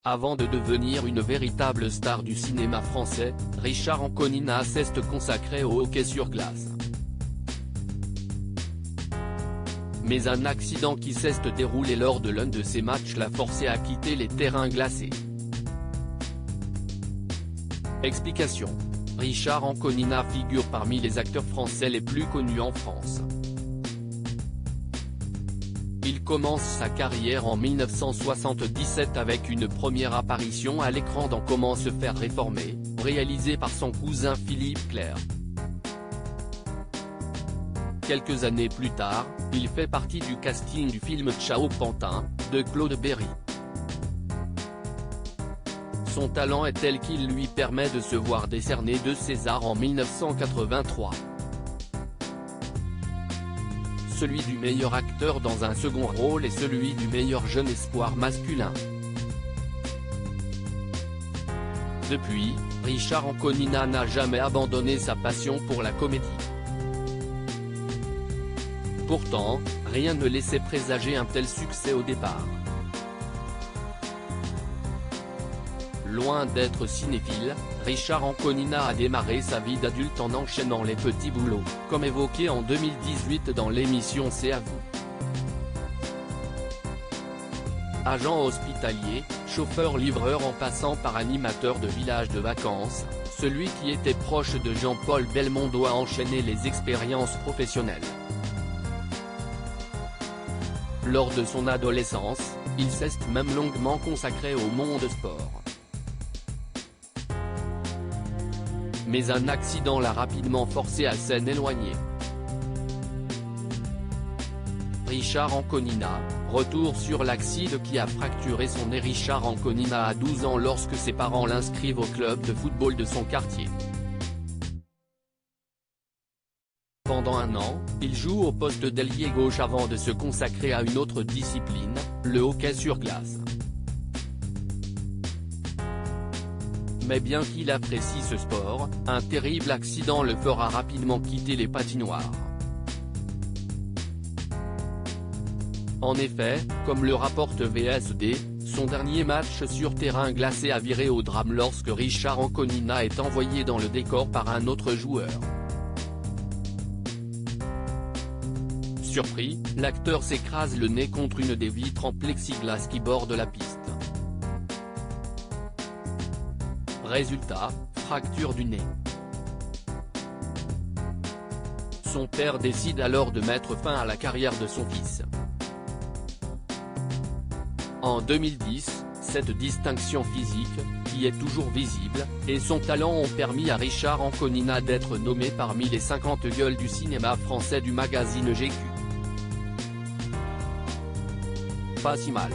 Avant de devenir une véritable star du cinéma français, Richard Anconina s'est consacré au hockey sur glace. Mais un accident qui s'est déroulé lors de l'un de ses matchs l'a forcé à quitter les terrains glacés. Explication. Richard Anconina figure parmi les acteurs français les plus connus en France. Il commence sa carrière en 1977 avec une première apparition à l'écran dans Comment se faire réformer, réalisé par son cousin Philippe Clerc. Quelques années plus tard, il fait partie du casting du film Ciao Pantin, de Claude Berry. Son talent est tel qu'il lui permet de se voir décerner 2 Césars en 1983. Celui du meilleur acteur dans un second rôle et celui du meilleur jeune espoir masculin. Depuis, Richard Anconina n'a jamais abandonné sa passion pour la comédie. Pourtant, rien ne laissait présager un tel succès au départ. Loin d'être cinéphile, Richard Anconina a démarré sa vie d'adulte en enchaînant les petits boulots, comme évoqué en 2018 dans l'émission C'est à vous. Agent hospitalier, chauffeur-livreur en passant par animateur de village de vacances, celui qui était proche de Jean-Paul Belmondo a enchaîné les expériences professionnelles. Lors de son adolescence, il s'est même longuement consacré au monde sport. Mais un accident l'a rapidement forcé à s'en éloigner. Richard Anconina, retour sur l'accident qui a fracturé son nez. Richard Anconina a 12 ans lorsque ses parents l'inscrivent au club de football de son quartier. Pendant un an, il joue au poste d'ailier gauche avant de se consacrer à une autre discipline, le hockey sur glace. Mais bien qu'il apprécie ce sport, un terrible accident le fera rapidement quitter les patinoires. En effet, comme le rapporte VSD, son dernier match sur terrain glacé a viré au drame lorsque Richard Anconina est envoyé dans le décor par un autre joueur. Surpris, l'acteur s'écrase le nez contre une des vitres en plexiglas qui bordent la piste. Résultat, fracture du nez. Son père décide alors de mettre fin à la carrière de son fils. En 2010, cette distinction physique, qui est toujours visible, et son talent ont permis à Richard Anconina d'être nommé parmi les 50 gueules du cinéma français du magazine GQ. Pas si mal.